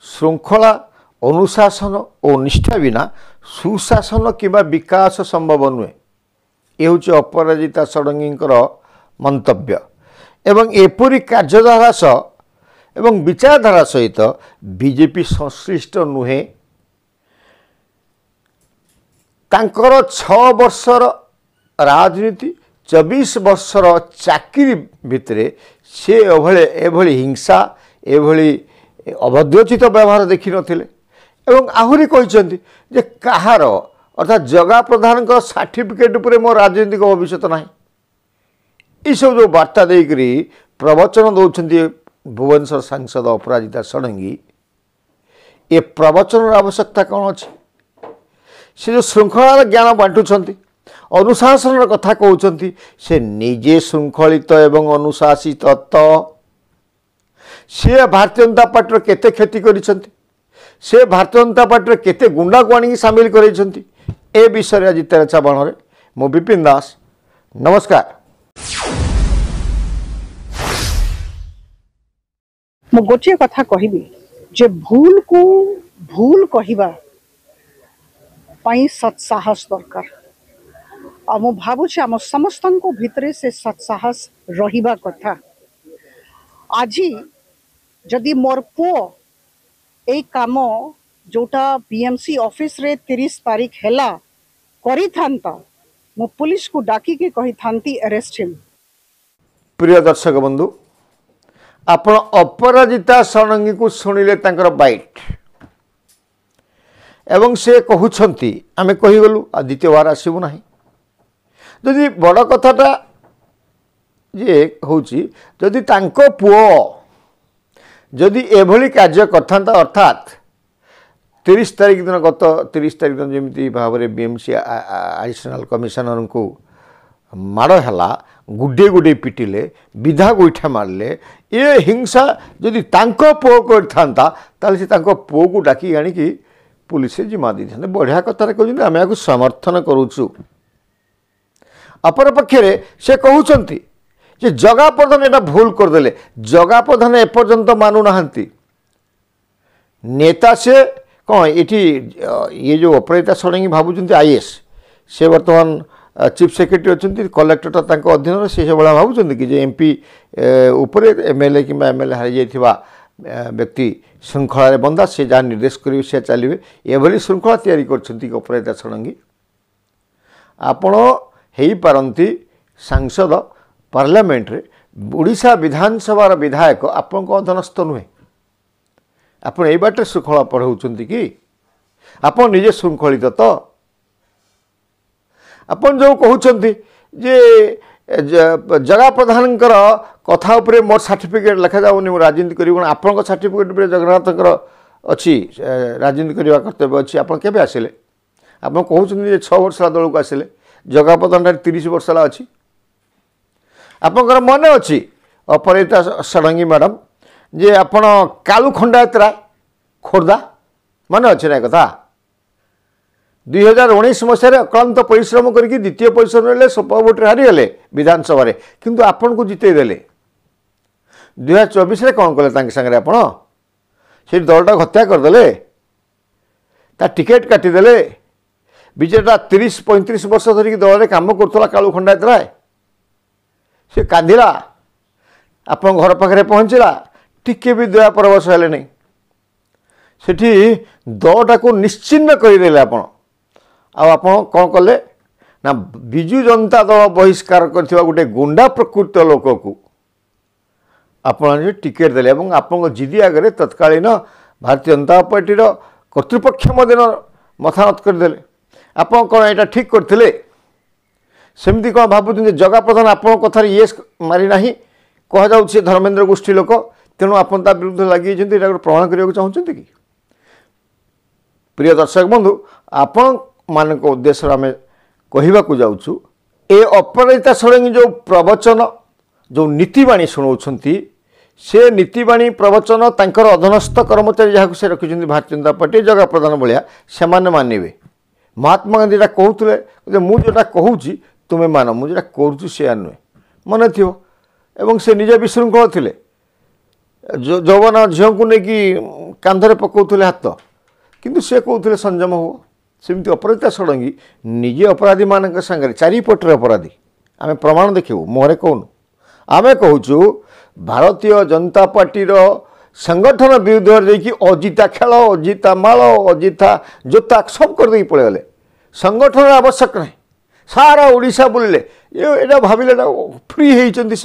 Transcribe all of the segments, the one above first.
श्रृंखला अनुशासन और निष्ठा बिना सुशासन किंवा विकास संभव नुहे। ये हूँ अपराजिता षडंगी मंतव्य एवं एपरी कार्यधारा एवं विचारधारा सहित बीजेपी संश्लिष्ट नुहे। तांकर 6 वर्षर राजनीति 24 वर्षर चाकरी भितरे से एभली हिंसा एभली अभद्रचित व्यवहार देखि नथिले एवं आहुरी कहिसेंती जे कहार अर्थात जगा प्रधान का सर्टिफिकेट उपरे मो राजनीतिक भविष्य ना। ये सब जो वार्ता देकरी प्रवचन दौरान भुवनेश्वर सांसद अपराजिता षडंगी ये प्रवचन आवश्यकता कौन अच्छी? से जो श्रृंखलार ज्ञान बांटुंट अनुशासन कथा कहते से निजे श्रृंखलित एवं अनुशासित तो सी भारतीय जनता पार्टी केते क्षति करिसेंती से भारतीय जनता पार्टी केते गुंडा को आनी सामिल करेंती ए विषय आज तेरचा बाण मु विपिन दास नमस्कार। मु गोटे कथा कहबी जे भूल को भूल कहबा पाई सत्साहस दरकार आ मु भावुछि आम समस्तन को भितरे से सत्साहस रहिबा कथा। आज जदि मोर पुओ ए काम जोटा बीएमसी ऑफिस रे 30 तारीख हैला करी थांता मु पुलिस को डाकी के कही थांती अरेस्ट हिम। प्रिय दर्शक बंधु आपण अपराजिता षडंगी को शुणिले तांकर बाइट एवं से कहउछंती आमे कहि गलु आ द्वितीय बार आसीबु नाही। जदि बड़ कथाटा जे होउची जदि तांको पुओ जदि एभली कार्य करथांता अर्थात 30 तारीख दिन गत 30 तारीख दिन जमी भाव में बीएमसी एडिशनल कमिशनर को माड़ है गुडे गुडे पिटिले विधा गोईठा मारले ये हिंसा जदि तांको पुओ करथांता ताले से तांको पुओ को डाकी आनिकी पुलिस जिम्मा दी था। बढ़िया कथा कहते आम या समर्थन करुचु। अपरपक्षे से कहते जे जगा प्रधान एटा भूल करदेले जगा प्रधान एपर्यंत मानुना नेता से कौन ये जो अपराजिता षडंगी भावुं आईएएस से बर्तमान चीफ सेक्रेटरी अच्छा कलेक्टर तांको अधीन से भाया भावुं कि जे एमपी उपरे एमएलए कि एमएलए हारी जाइथिबा व्यक्ति श्रृंखला बंदा से जहाँ निर्देश करेंगे से चलिए एभली श्रृंखला तैयारी करछंती अपराजिता षडंगी। आपण हेई पारंती सांसद पार्लियामेंट रे ओडिशा विधानसभा विधायक आपण अधीनस्थ नुहे। आपण ए बाटे श्रृंखला पढ़ाउछंती कि आपण निजे श्रृंखलित तो आपण जो कहउछंती जे जगा प्रधान कथा उपरे मोर सर्टिफिकेट लिखा जाऊनी मु राजनीति करी आपण सर्टिफिकेट उपरे जगन्नाथ अच्छी राजनीति करने कर्तव्य अच्छी। आप केबे आसिले आप कहते 6 वर्ष दल को आसिले जगा प्रधान 30 वर्ष अच्छी आपंकर मन अच्छी अपराजिता षडंगी मैडम जे आपण कालू खंडायत राय खोर्धा मन अच्छे ना कथा 2019 मसीह अक्लांत परिश्रम करके द्वितीय परिश्रम रे सुपर वोट हारीगले विधानसभा किंतु आपण को जितेदेले 2024 रे कौन कले तांके संगे आपण से दलटा हत्या करदेले ता टिकेट काटिदेले विजेटा 30-35 वर्ष धरिकी दल में कम करुला कालू खंडायत राय से कांदिला आप घर पाखे पहुँचला टिके भी दया परवश है नहीं सेठी दलटा को निश्चिन्न करदेले आप कौन कले ना विजु जनता दल बहिष्कार करथिबा गोटे गुंडा प्रकृत लोक को आपण टिकेट देले एवं आपण जिदी आगे तत्कालीन भारतीय जनता पार्टी कर्तृपक्ष मथानत करदेले। आप कौन यहाँ ठीक करते सेमती कौन भावुं जगा प्रधान आपण कथार ये मारी ना कहुचे धर्मेन्द्र गोष्ठी लोक तेणु आपन ता विरुद्ध लगी प्रमाण करने चाहते कि। प्रिय दर्शक बंधु आपण मान उद्देश्य आम कहवाक जाऊँ ए अपराजिता षडंगी जो प्रवचन जो नीतिवाणी शुणाउछंती से नीतिवाणी प्रवचन तांकर अधीनस्थ कर्मचारी जहाँ से रखिंट भारतीय जनता पार्टी जगा प्रधान भाया से मानवे। महात्मा गांधी कहते मुझा कहूँ तुम्हें मान मुझे करुँ से नुहे मन थी एवं से निजे विशृंखल थे ଯୌବନ ଝିଅଙ୍କୁ ନେଇକି କାନ୍ଧରେ ପକାଉଥିଲେ ହାତ, କିନ୍ତୁ ସେ କହୁଥିଲେ ସଂଯମ ହୁଅ। ସେମିତି ଅପରାଜିତା ଷଡ଼ଙ୍ଗୀ ନିଜେ ଅପରାଧୀମାନଙ୍କ ସାଙ୍ଗରେ ଚାରିପଟରେ ଅପରାଧୀ, ଆମେ ପ୍ରମାଣ ଦେଖିବୁ, ମୁହଁରେ କହୁନୁ। ଆମେ କହୁଛୁ ଭାରତୀୟ ଜନତା ପାର୍ଟିର ସଂଗଠନ ବିରୁଦ୍ଧରେ ଯାଇକି ଅଜିତା ଖେଳ, ଅଜିତା ମାଳ, ଅଜିତା ଜୋତା ସବୁ କରିଦେଇକି ପଳେଇଗଲେ। ସଂଗଠନର ଆବଶ୍ୟକ ନାହିଁ, ସାରା ଓଡ଼ିଶା ବୁଲିଲେ। ଏଇଟା ଭାବିଲେ ନା ଫ୍ରି ହେଇଛନ୍ତି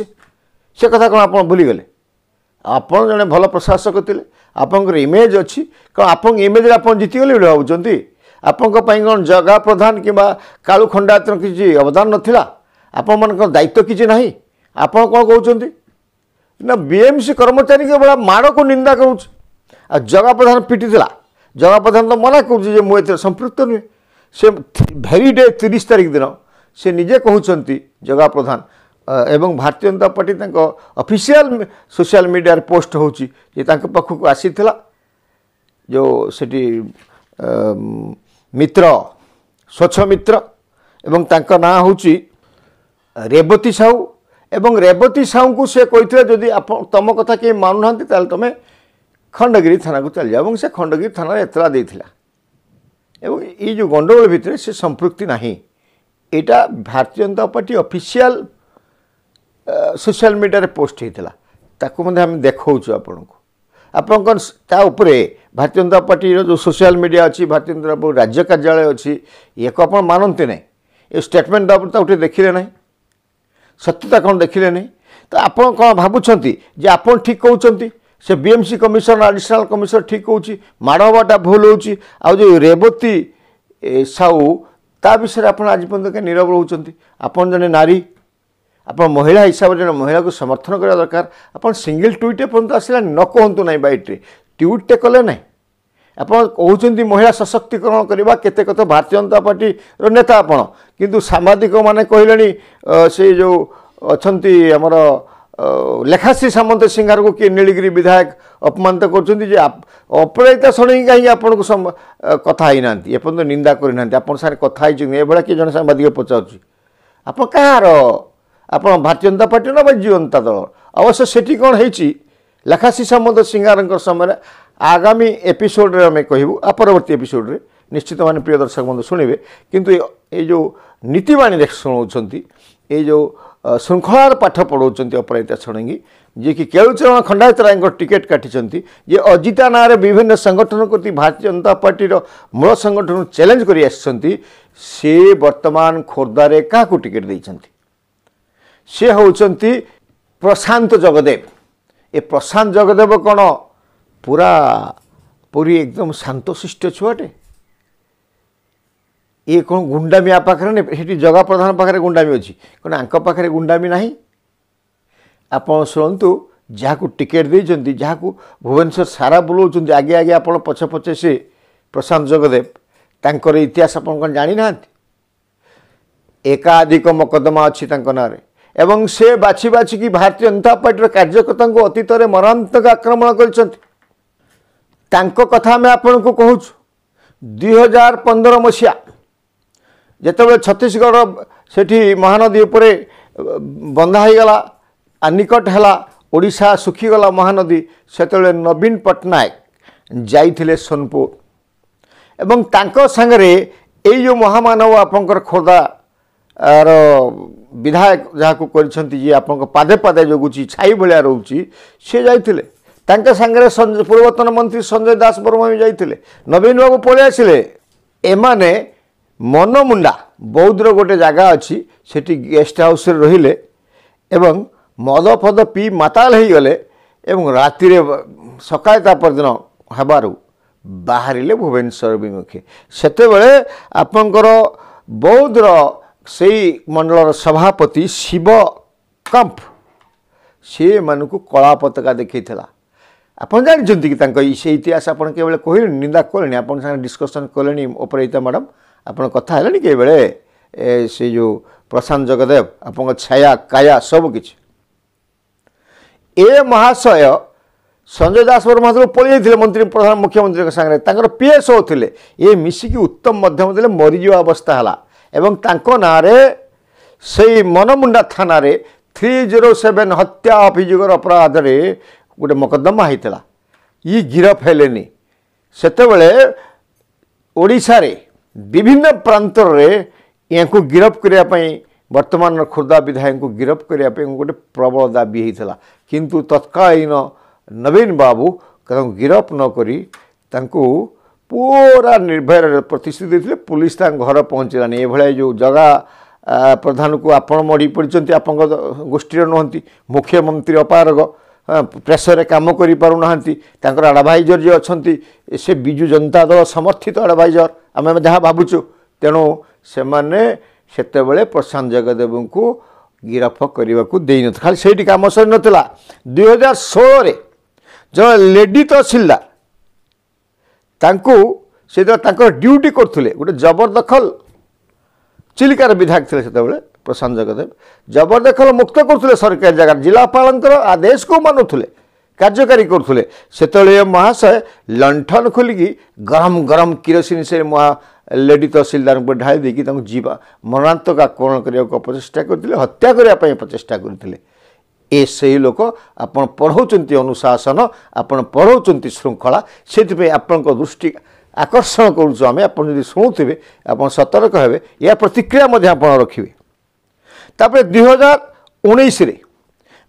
ସେ କଥା କ'ଣ ଆପଣ ଭୁଲିଗଲେ? ଆପଣ ଜଣେ ଭଲ ପ୍ରଶାସକ ଥିଲେ, ଆପଣଙ୍କର ଇମେଜ୍ ଅଛି, କ'ଣ ଆପଣଙ୍କ ଇମେଜ୍ରେ ଆପଣ ଜିତିଗଲେ ବୋଲି ଭାବୁଛନ୍ତି? ଆପଣଙ୍କ ପାଇଁ କ'ଣ ଜଗା ପ୍ରଧାନ କିମ୍ବା କାଳୁ ଖଣ୍ଡାୟତର କିଛି ଅବଦାନ ନଥିଲା? ଆପଣମାନଙ୍କର ଦାୟିତ୍ୱ କିଛି ନାହିଁ? ଆପଣ କ'ଣ କହୁଛନ୍ତି ନା ବିଏମ୍ସି କର୍ମଚାରୀଙ୍କ ଭଳିଆ ମାଡ଼କୁ ନିନ୍ଦା କରୁଛି। ଆଉ ଜଗା ପ୍ରଧାନ ପିଟିଥିଲା, ଜଗା ପ୍ରଧାନ ତ ମନା କରୁଛି ଯେ ମୁଁ ଏଥିରେ ସମ୍ପୃକ୍ତ ନୁହେଁ। ସେ ଭେରି ଡେ 30 ତାରିଖ ଦିନ ସେ ନିଜେ କହୁଛନ୍ତି ଜଗା ପ୍ରଧାନ, ଏବଂ ଭାରତୀୟ ଜନତା ପାର୍ଟି ତାଙ୍କ ଅଫିସିଆଲ ସୋସିଆଲ ମିଡ଼ିଆରେ ପୋଷ୍ଟ ହେଉଛି ଯେ ତାଙ୍କ ପାଖକୁ ଆସିଥିଲା ଯେଉଁ ସେଠି ମିତ୍ର ସ୍ୱଚ୍ଛ ମିତ୍ର, ଏବଂ ତାଙ୍କ ନାଁ ହେଉଛି ରେବତୀ ସାହୁ। ଏବଂ ରେବତୀ ସାହୁଙ୍କୁ ସେ କହିଥିଲେ ଯଦି ତମ କଥା କେହି ମାନୁନାହାନ୍ତି ତାହେଲେ ତୁମେ ଖଣ୍ଡଗିରି ଥାନାକୁ ଚାଲିଯାଅ, ଏବଂ ସେ ଖଣ୍ଡଗିରି ଥାନାରେ ଏତଲା ଦେଇଥିଲା। ଏବଂ ଏଇ ଯେଉଁ ଗଣ୍ଡଗୋଳ ଭିତରେ ସେ ସମ୍ପୃକ୍ତି ନାହିଁ। ଏଇଟା ଭାରତୀୟ ଜନତା ପାର୍ଟି ଅଫିସିଆଲ ସୋସିଆଲ ମିଡ଼ିଆରେ ପୋଷ୍ଟ ହେଇଥିଲା, ତାକୁ ମଧ୍ୟ ଆମେ ଦେଖାଉଛୁ ଆପଣଙ୍କୁ। ଆପଣଙ୍କ ତା ଉପରେ ଭାରତୀୟ ଜନତା ପାର୍ଟିର ଯେଉଁ ସୋସିଆଲ ମିଡ଼ିଆ ଅଛି, ଭାରତୀୟ ଜନତା ପାର୍ଟି ରାଜ୍ୟ କାର୍ଯ୍ୟାଳୟ ଅଛି, ଇଏକୁ ଆପଣ ମାନନ୍ତି ନାହିଁ। ଏ ଷ୍ଟେଟମେଣ୍ଟ ତାକୁ ଟିକେ ଦେଖିଲେ ନାହିଁ, ସତ୍ୟତା କ'ଣ ଦେଖିଲେ ନାହିଁ। ତ ଆପଣ କ'ଣ ଭାବୁଛନ୍ତି ଯେ ଆପଣ ଠିକ୍ କହୁଛନ୍ତି, ସେ ବିଏମ୍ସି କମିଶନର ଆଡ଼ିସନାଲ୍ କମିଶନର ଠିକ୍ କହୁଛି, ମାଡ଼ ହେବାଟା ଭୁଲ ହେଉଛି। ଆଉ ଯେଉଁ ରେବତୀ ସାହୁ ତା ବିଷୟରେ ଆପଣ ଆଜି ପର୍ଯ୍ୟନ୍ତ କାହିଁ ନୀରବ ରହୁଛନ୍ତି? ଆପଣ ଜଣେ ନାରୀ, ଆପଣ ମହିଳା ହିସାବରେ ଜଣେ ମହିଳାକୁ ସମର୍ଥନ କରିବା ଦରକାର। ଆପଣ ସିଙ୍ଗଲ ଟ୍ୱିଟ୍ ପର୍ଯ୍ୟନ୍ତ ଆସିଲାନି, ନ କୁହନ୍ତୁ ନାହିଁ ବାଇଟ୍ରେ, ଟ୍ୱିଟ୍ଟେ କଲେ ନାହିଁ। ଆପଣ କହୁଛନ୍ତି ମହିଳା ସଶକ୍ତିକରଣ କରିବା, କେତେ କଥା ଭାରତୀୟ ଜନତା ପାର୍ଟିର ନେତା ଆପଣ, କିନ୍ତୁ ସାମ୍ବାଦିକମାନେ କହିଲେଣି ସେ ଯେଉଁ ଅଛନ୍ତି ଆମର ଲେଖାଶ୍ରୀ ସାମନ୍ତ ସିଂହାରକୁ କିଏ ନୀଳଗିରି ବିଧାୟକ ଅପମାନିତ କରୁଛନ୍ତି ଯେ ଅପରାଜିତା ଷଡ଼ଙ୍ଗୀ କାହିଁକି ଆପଣଙ୍କୁ କଥା ହେଇନାହାନ୍ତି, ଏପର୍ଯ୍ୟନ୍ତ ନିନ୍ଦା କରିନାହାନ୍ତି, ଆପଣ ସାଙ୍ଗରେ କଥା ହେଇଛନ୍ତି ଏଭଳିଆ କିଏ ଜଣେ ସାମ୍ବାଦିକ ପଚାରୁଛି। ଆପଣ କାହାର, ଆପଣ ଭାରତୀୟ ଜନତା ପାର୍ଟି ନା ବିଜୁ ଜନତା ଦଳ? ଅବଶ୍ୟ ସେଠି କ'ଣ ହେଇଛି ଲେଖାଶ୍ରୀ ସାମନ୍ତ ସିଂହାରଙ୍କ ସମୟରେ ଆଗାମୀ ଏପିସୋଡ଼ରେ ଆମେ କହିବୁ, ପରବର୍ତ୍ତୀ ଏପିସୋଡ଼ରେ ନିଶ୍ଚିତ ମାନେ ପ୍ରିୟ ଦର୍ଶକ ବନ୍ଧୁ ଶୁଣିବେ। କିନ୍ତୁ ଏଇ ଯେଉଁ ନୀତିବାଣୀରେ ଶୁଣାଉଛନ୍ତି, ଏଇ ଯେଉଁ ଶୃଙ୍ଖଳାର ପାଠ ପଢ଼ାଉଛନ୍ତି ଅପରାଜିତା ଷଡ଼ଙ୍ଗୀ, ଯିଏକି କେଳୁଚରଣ ଖଣ୍ଡାୟତ ରାୟଙ୍କର ଟିକେଟ୍ କାଟିଛନ୍ତି, ଯେ ଅଜିତା ନାଁରେ ବିଭିନ୍ନ ସଂଗଠନ ପ୍ରତି ଭାରତୀୟ ଜନତା ପାର୍ଟିର ମୂଳ ସଂଗଠନକୁ ଚ୍ୟାଲେଞ୍ଜ କରି ଆସିଛନ୍ତି, ସେ ବର୍ତ୍ତମାନ ଖୋର୍ଦ୍ଧାରେ କାହାକୁ ଟିକେଟ୍ ଦେଇଛନ୍ତି? ସେ ହେଉଛନ୍ତି ପ୍ରଶାନ୍ତ ଜଗଦେବ। ଏ ପ୍ରଶାନ୍ତ ଜଗଦେବ କ'ଣ ପୁରୀ ଏକଦମ ଶାନ୍ତଶିଷ୍ଟ ଛୁଆଟେ? ଇଏ କ'ଣ ଗୁଣ୍ଡାମି ଆ ପାଖରେ ନାହିଁ? ସେଠି ଜଗା ପ୍ରଧାନ ପାଖରେ ଗୁଣ୍ଡାମି ଅଛି, କ'ଣ ଆଙ୍କ ପାଖରେ ଗୁଣ୍ଡାମି ନାହିଁ? ଆପଣ ଶୁଣନ୍ତୁ, ଯାହାକୁ ଟିକେଟ୍ ଦେଇଛନ୍ତି, ଯାହାକୁ ଭୁବନେଶ୍ୱର ସାରା ବୁଲାଉଛନ୍ତି, ଆଗେ ଆଗେ ଆପଣ ପଛେ ପଛେ ସେ ପ୍ରଶାନ୍ତ ଜଗଦେବ, ତାଙ୍କର ଇତିହାସ ଆପଣ କ'ଣ ଜାଣିନାହାନ୍ତି? ଏକାଧିକ ମକଦ୍ଦମା ଅଛି ତାଙ୍କ ନାଁରେ, ଏବଂ ସେ ବାଛି ବାଛିକି ଭାରତୀୟ ଜନତା ପାର୍ଟିର କାର୍ଯ୍ୟକର୍ତ୍ତାଙ୍କୁ ଅତୀତରେ ମରଣାନ୍ତକ ଆକ୍ରମଣ କରିଛନ୍ତି। ତାଙ୍କ କଥା ଆମେ ଆପଣଙ୍କୁ କହୁଛୁ। 2015 ମସିହା ଯେତେବେଳେ ଛତିଶଗଡ଼ ସେଠି ମହାନଦୀ ଉପରେ ବନ୍ଧା ହୋଇଗଲା, ନିକଟ ହେଲା, ଓଡ଼ିଶା ଶୁଖିଗଲା ମହାନଦୀ, ସେତେବେଳେ ନବୀନ ପଟ୍ଟନାୟକ ଯାଇଥିଲେ ସୋନପୁର, ଏବଂ ତାଙ୍କ ସାଙ୍ଗରେ ଏଇ ଯେଉଁ ମହାମାନବ ଆପଣଙ୍କର ଖୋର୍ଦ୍ଧାର ବିଧାୟକ ଯାହାକୁ କରିଛନ୍ତି, ଯିଏ ଆପଣଙ୍କ ପାଦେ ପାଦେ ଜଗୁଛି, ଛାଇ ଭଳିଆ ରହୁଛି, ସେ ଯାଇଥିଲେ। ତାଙ୍କ ସାଙ୍ଗରେ ପୂର୍ବତନ ମନ୍ତ୍ରୀ ସଞ୍ଜୟ ଦାସ ବର୍ମା ବି ଯାଇଥିଲେ। ନବୀନ ବାବୁ ପଳେଇ ଆସିଲେ। ଏମାନେ ମନମୁଣ୍ଡା ବୌଦ୍ଧର ଗୋଟେ ଜାଗା ଅଛି, ସେଠି ଗେଷ୍ଟ ହାଉସ୍ରେ ରହିଲେ ଏବଂ ମଦ ଫଦ ପିଇ ମାତାଲ ହେଇଗଲେ, ଏବଂ ରାତିରେ ସକାଳେ ତା ପରଦିନ ହେବାରୁ ବାହାରିଲେ ଭୁବନେଶ୍ୱର ବିମୁଖେ। ସେତେବେଳେ ଆପଣଙ୍କର ବୌଦ୍ଧର ସେଇ ମଣ୍ଡଳର ସଭାପତି ଶିବ କମ୍ପ ସେମାନଙ୍କୁ କଳା ପତାକା ଦେଖାଇଥିଲା। ଆପଣ ଜାଣିଛନ୍ତି କି ତାଙ୍କ ସେ ଇତିହାସ? ଆପଣ କେବେଳେ କହିଲେଣି, ନିନ୍ଦା କଲେଣି, ଆପଣଙ୍କ ସାଙ୍ଗରେ ଡିସ୍କସନ୍ କଲେଣି ଅପରାଜିତା ମ୍ୟାଡ଼ାମ୍? ଆପଣ କଥା ହେଲେଣି କେବେଳେ ସେ ଯେଉଁ ପ୍ରଶାନ୍ତ ଜଗଦେବ, ଆପଣଙ୍କ ଛାୟା କାୟା ସବୁକିଛି? ଏ ମହାଶୟ ସଞ୍ଜୟ ଦାସ ବର୍ମା ପଳେଇ ଯାଇଥିଲେ ମନ୍ତ୍ରୀ ପ୍ରଧାନ ମୁଖ୍ୟମନ୍ତ୍ରୀଙ୍କ ସାଙ୍ଗରେ, ତାଙ୍କର ପିଏସ୍ଓ ଥିଲେ। ଏ ମିଶିକି ଉତ୍ତମ ମଧ୍ୟମ ଦେଲେ, ମରିଯିବା ଅବସ୍ଥା ହେଲା, ଏବଂ ତାଙ୍କ ନାଁରେ ସେଇ ମନମୁଣ୍ଡା ଥାନାରେ 307 ହତ୍ୟା ଅଭିଯୋଗର ଅପରାଧରେ गोटे मकदमा होता ये गिरफ हेलेनी सेतेबेले ओडिशा रे विभिन्न प्रांतर रे यांको गिरफ करिया पई वर्तमान खुर्दा विधायक को गिरफ करिया पई गोटे प्रबल दाबी होता किंतु तत्कालीन नवीन बाबू गिरफ न करी तांको पूरा निर्भय प्रतिश्रुति देते पुलिस घर पहुँचलानी ये जो जगह प्रधान को आपण मड़ी पड़ते आप गोष्ठी नुहति मुख्यमंत्री अपारग प्रेसर काम कर पारना आडभाइजर जो अच्छा से बिजु जनता दल समर्थित आडभाइजर आम जहाँ भावुचु तेणु से सेतेबेले प्रशांत जगदेव को गिरफ करने को दे न खाली से कम सर नाला 2016 जो लेडी तहसीलदार तांको से ड्यूटी करथुले गोटे जबरदखल चिलिकार विधायक थे से प्रशांत जगदेव जबरदखल मुक्त करुले सरकारी जगह जिलापाल आदेश को मानुले कार्यकारी करुले से महाशय लंठन खोलिकी गरम गरम किरोसिन से लेडी तहसीलदार पर ढाई देकी जीवा मरणांतक आक्रमण करने को प्रचेषा करते हत्या करने प्रचेषा करते ए से लोक आपण पढ़ाऊँच अनुशासन आपण पढ़ाऊँच श्रृंखला से आपण दृष्टि आकर्षण करुँ आम आप शुणुवे आप सतर्क हे या प्रतिक्रिया आप रखिए तापर 2019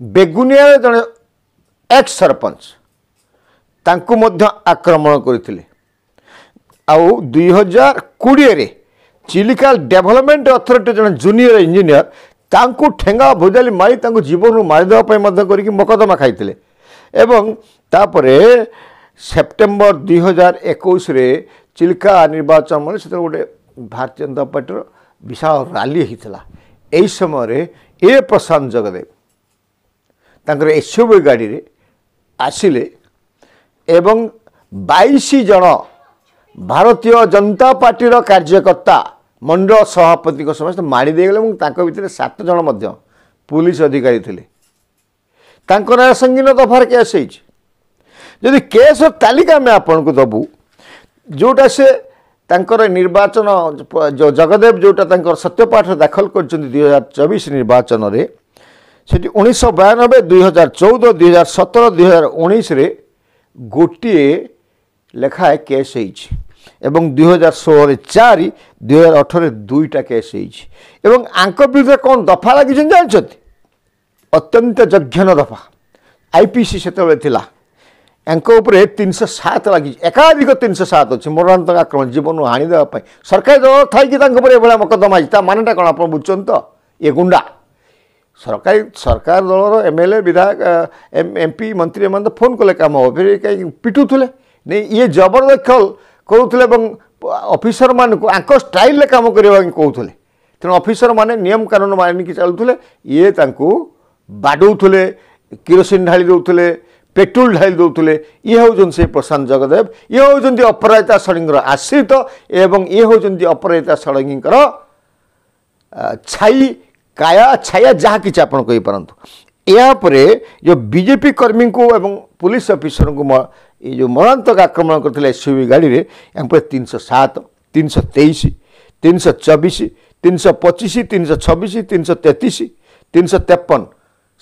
बेगुनिया जड़े एक्स सरपंच तांकु मध्य आक्रमण करते आउ 2020 चिलिका डेभलपमेंट अथॉरिटी जड़े जूनियर इंजीनियर तांकु ठेंगा भुजाली मारी तांकु जीवन मारिदेवाई मकदमा खाई एवं तापरे सेप्टेम्बर 2021 रे चिलिका निर्वाचन में से गोटे भारतीय जनता पार्टी विशाल रैली होता यही समय ए प्रशांत जगदेव तांकर एसयूवी गाड़ी रे आसिले एवं 22 जन भारतीय जनता पार्टी कार्यकर्ता मंडल सभापति को समस्त मारी देगले भितर 7 जन मध्य पुलिस अधिकारी थे संगीन दफार केस जदि केस तालिका में आपन को दबू जोटा से तांकर निर्वाचन जो जगदेव जोटा तांकर सत्यपाठ दाखल कर 2024 निर्वाचन रे सेठी 1992 2014 2017 2019 रे गोटे लेखाए केस एवं 2016 रे 4 2018 2टा केस एवं आंक विरुद्ध कौन दफा लगी जानते अत्यंत जघन्य दफा आईपीसी से उपर 307 लगी एकाधिक 307 अच्छे मरणांतक आक्रमण जीवन हाणी देवाई सरकारी दल थी मकदमा मानटा कौन आप बुझुन तो ये गुंडा सरकार दलर एमएलए विधायक एमपी मंत्री एम फोन कले कम हो फिर कहीं पिटुले नहीं ये जबरदखल करुले ऑफिसर मान को आंक स्टाइल काम करने कहते तेणु ऑफिसर माने नियम कानून मानिकी चलुले ये बाडौले किरोसिन ढाली दौले पेट्रोल ढाली दौले ये हूँ से प्रशांत जगदेव ये हूँ अपराजिता षडंगीर आश्रित एवं ये हूँ अपराजिता षडंगीर छाई काया छाया जहाँ कि आप यापर जो बीजेपी कर्मी को एवं पुलिस ऑफिसर को ये जो मरणांतक आक्रमण करते एसयूवी गाड़ी में यहाँ पर 307 323 324 325 326 333 353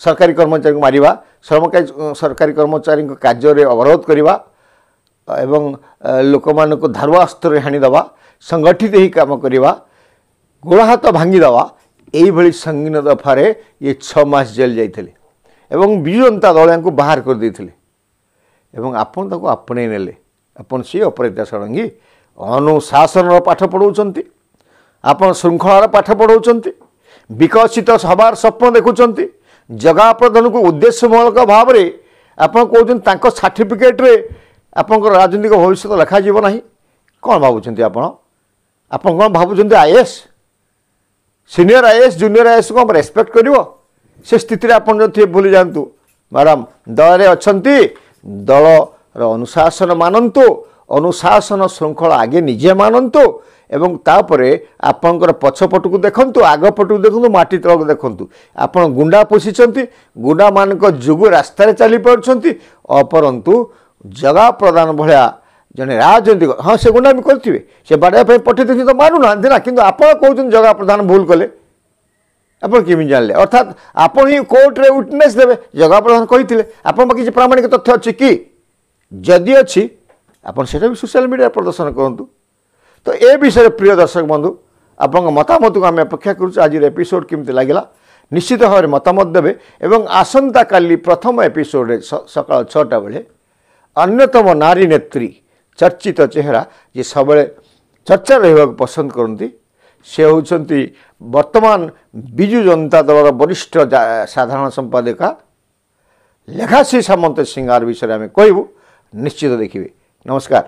सरकारी कर्मचारी को मारिबा सरकारी कर्मचारी कार्य अवरोध करवा एवं लोक मान को धारुआस्त्र हाणीदवा संगठित ही काम करवा गोड़ हाथ भांगीदवा यही संगीन दफारे ये 6 मास जेल जाते एवं विजु जनता दल को बाहर कर देते एवं आपन ताको आपणे नेले आपन सी अपराजिता षडंगी अनुशासन पाठ पढ़ाउछंती आपन श्रृंखलार पाठ पढ़ाउछंती विकसित सभार स्वप्न देखुछंती जगह प्रदान को उद्देश्यमूलक भाव में आप कहते सर्टिफिकेट रे आपन राजनीतिक भविष्य लिखा जीव ना कौन भावुं आप कौन भावुं IAS senior IAS junior IAS को रेस्पेक्ट कर से स्थिति आप भूली जातु मैडम दल अच्छा दलर अनुशासन मानतु अनुशासन श्रृंखला आगे निजे मानतु एवं तापरे आपणकर पछपट को देखंतु आग पट को देखंतु माटी तल को देखंतु आपण गुंडा पोषिचंती गुंडा मानक जुग रास्तार चली पारुछंती अपरंतु जगह प्रदान भलिया जने राजनीतिक हाँ से गुंडा भी करथिबे से बाड़िया पे पठे देखि तो मारू ना कि आप कहउछन जगह प्रदान भूल कले ଆପଣ କେମିତି ଜାଣିଲେ? ଅର୍ଥାତ୍ ଆପଣ ହିଁ କୋର୍ଟରେ ୱିଟନେସ୍ ଦେବେ। ଜଗା ପ୍ରଧାନ କହିଥିଲେ। ଆପଣଙ୍କ ପାଖରେ କିଛି ପ୍ରାମାଣିକ ତଥ୍ୟ ଅଛି କି? ଯଦି ଅଛି ଆପଣ ସେଇଟା ବି ସୋସିଆଲ ମିଡ଼ିଆରେ ପ୍ରଦର୍ଶନ କରନ୍ତୁ। ତ ଏ ବିଷୟରେ ପ୍ରିୟ ଦର୍ଶକ ବନ୍ଧୁ ଆପଣଙ୍କ ମତାମତକୁ ଆମେ ଅପେକ୍ଷା କରୁଛୁ। ଆଜିର ଏପିସୋଡ଼ କେମିତି ଲାଗିଲା ନିଶ୍ଚିତ ଭାବରେ ମତାମତ ଦେବେ ଏବଂ ଆସନ୍ତାକାଲି ପ୍ରଥମ ଏପିସୋଡ଼ରେ ସକାଳ 6ଟା ବେଳେ ଅନ୍ୟତମ ନାରୀ ନେତ୍ରୀ ଚର୍ଚ୍ଚିତ ଚେହେରା ଯିଏ ସବୁବେଳେ ଚର୍ଚ୍ଚା ରହିବାକୁ ପସନ୍ଦ କରନ୍ତି ସେ ହେଉଛନ୍ତି ବର୍ତ୍ତମାନ ବିଜୁ ଜନତା ଦଳର ବରିଷ୍ଠ ସାଧାରଣ ସମ୍ପାଦିକା ଲେଖାଶ୍ରୀ ସାମନ୍ତସିଂହାର ବିଷୟରେ ଆମେ କହିବୁ। ନିଶ୍ଚିତ ଦେଖିବେ। ନମସ୍କାର।